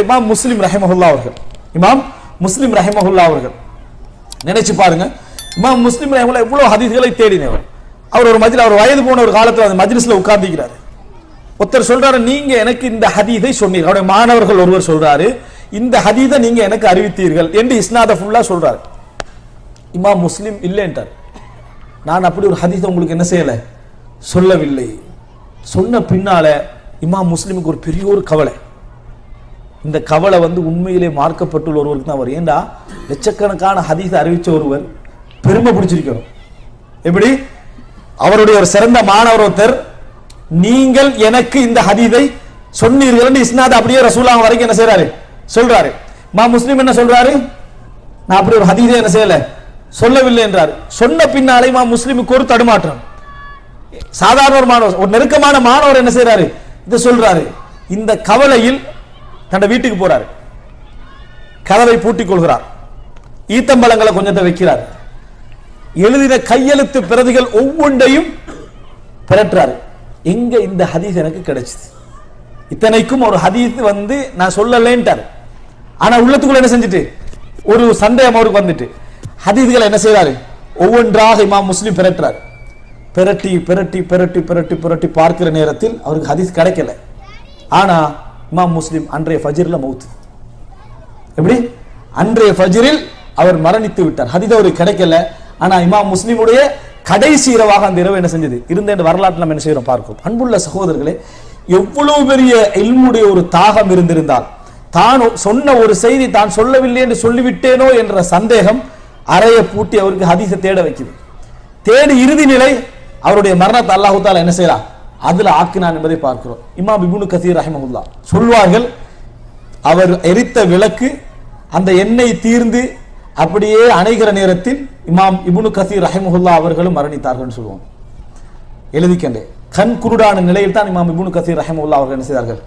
இமாம் முஸ்லிம் ரஹிமஹுல்லா அவர்கள் நினைச்சு பாருங்க, இமாம் முஸ்லிம் ரஹிமஹுல்லா எவ்வளவு ஹதீஸ்களை தேடினவர். அவர் ஒரு அவர் வயது போன ஒரு காலத்துல அந்த மஜ்லிஸ்ல உட்கார்ந்திருக்கிறாரு. ஒருத்தர் சொல்றாரு, நீங்க எனக்கு இந்த ஹதீஸை சொன்னீர்கள். அவருடைய மாணவர்கள் ஒருவர் சொல்றாரு, இந்த ஹதீஸை நீங்க எனக்கு அறிவித்தீர்கள் என்று இஸ்னாத ஃபுல்லா சொல்றாரு. இமாம் முஸ்லிம் இல்லைன்றார். நான் அப்படி ஒரு ஹதீஸை உங்களுக்கு என்ன செய்யல, சொல்லவில்லை. சொன்ன பின்னால இமாம் முஸ்லிமுக்கு ஒரு பெரிய ஒரு கவலை. இந்த கவலை உண்மையிலே மார்க்கப்பட்டுள்ள ஒருவருக்கு தான் வரும். ஏண்டா லட்சக்கணக்கான ஹதீஸை அறிவிச்ச ஒருவர் பெருமை பிடிச்சிருக்கணும். எப்படி அவருடைய ஒரு சிறந்த மாணவர் ஒருத்தர், நீங்கள் எனக்கு இந்த ஹதீஸை சொன்னீர்கள் இஸ்னாத் அப்படியே ரசூலுல்லாஹ் வரைக்கும் என்ன செய்யறாரு, சொல்றாரு. இமாம் முஸ்லிம் என்ன சொல்றாரு, நான் அப்படி ஒரு ஹதீஸை என்ன செய்யல, சொல்லவில்லை என்றார். சொன்ன பின்னாலே இமாம் முஸ்லிமுக்கு ஒரு தடுமாற்றம். சாதாரண ஒரு மாணவர், ஒரு நெருக்கமான மாணவர் என்ன செய்யறாரு, இதை சொல்றாரு. இந்த கவலையில் தன் வீட்டுக்கு போறாரு, கதவை பூட்டிக் கொள்கிறார், ஈத்தம்பழங்களை கொஞ்சத்தை வைக்கிறார், எழுதின கையெழுத்து பிரதிகள் ஒவ்வொன்றையும் பெறற்றாரு. எங்க இந்த ஹதீஸ் எனக்கு கிடைச்சது? இத்தனைக்கும் ஒரு ஹதீஸ் நான் சொல்லலேன்ட்டார். ஆனா உள்ளத்துக்குள்ள என்ன செஞ்சுட்டு ஒரு சந்தேகம் அவருக்கு வந்துட்டு ஹதீஸ்களை என்ன செய்யறாரு, ஒவ்வொன்றாக இமாம் முஸ்லிம் பெறற்றார். பெரட்டி பெரட்டி பெரட்டி பெரட்டி பெரட்டி பார்க்கிற நேரத்தில் அவருக்கு ஹதீஸ் கிடைக்கல. ஆனா இமாம் முஸ்லிம் அன்றைய ஃபஜ்ர்ல மௌத். எப்படி அன்றைய ஃபஜ்ரில் அவர் மரணித்து விட்டார். ஹதீஸ் அவருக்கு கிடைக்கல. ஆனா இமாம் முஸ்லிமுடைய கடைசி இரவாக அந்த இரவு என்ன செஞ்சது இருந்த வரலாற்று நம்ம என்ன செய்யறோம் பார்க்கிறோம். அன்புள்ள சகோதரர்களே, எவ்வளவு பெரிய இல்முடைய ஒரு தாகம் இருந்திருந்தால் தான் சொன்ன ஒரு செய்தி தான் சொல்லவில்லை என்று சொல்லிவிட்டேனோ என்ற சந்தேகம் அறைய பூட்டி அவருக்கு ஹதீஸை தேட வைக்குது. தேடி இறுதி நிலை அவருடைய மரணத்தை அல்லாஹ் தஆலா என்ன செய்யலாம், அதுல ஆக்கினான் என்பதை பார்க்கிறோம். இமாம் இப்னு கஸீர் ரஹிமஹுல்லா சொல்வார்கள், அவர் எரித்த விளக்கு அந்த எண்ணெய் தீர்ந்து அப்படியே அணைகிற நேரத்தில் இமாம் இப்னு கஸீர் ரஹிமஹுல்லா அவர்களும் மரணித்தார்கள் சொல்லுவோம். எழுதிக்கண்டே கண் குருடான நிலையில் தான் இமாம் இப்னு கஸீர் ரஹிமஹுல்லா அவர்கள் என்ன செய்தார்கள்,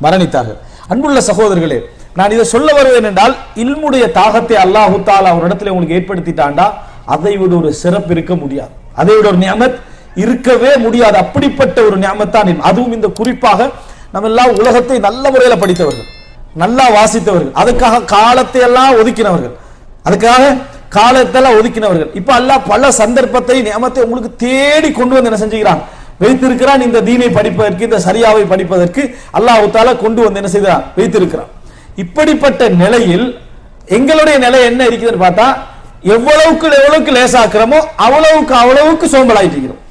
மரணித்தார்கள். அன்புள்ள சகோதரர்களே, நான் இதை சொல்ல வருவேன் என்றால், இல்முடைய தாகத்தை அல்லாஹ் தஆலா ஒரு இடத்துல உங்களுக்கு ஏற்படுத்திட்டாண்டா அதை விட ஒரு சிறப்பு இருக்க முடியாது, அதை விட ஒரு நியமத் இருக்கவே முடியாது. அப்படிப்பட்ட ஒரு நியமத் தான். அதுவும் இந்த குறிப்பாக நம்ம எல்லாம் உலகத்தை நல்ல முறையில படித்தவர்கள், நல்லா வாசித்தவர்கள், அதுக்காக காலத்தை எல்லாம் ஒதுக்கினவர்கள், இப்ப அல்லாஹ் பல சந்தர்ப்பத்தை நியமத்தை உங்களுக்கு தேடி கொண்டு வந்து என்ன செஞ்சுக்கிறான், வைத்திருக்கிறான். இந்த தீனை படிப்பதற்கு, இந்த சரியாவை படிப்பதற்கு அல்லாஹ் தஆலா கொண்டு வந்து என்ன செய்கிறான், வைத்திருக்கிறான். இப்படிப்பட்ட நிலையில் எங்களுடைய நிலை என்ன இருக்குதுன்னு பார்த்தா, எவ்வளவுக்கு லேசாக்குறோமோ அவ்வளவுக்கு சோம்பலாயிட்டு இருக்கிறோம்.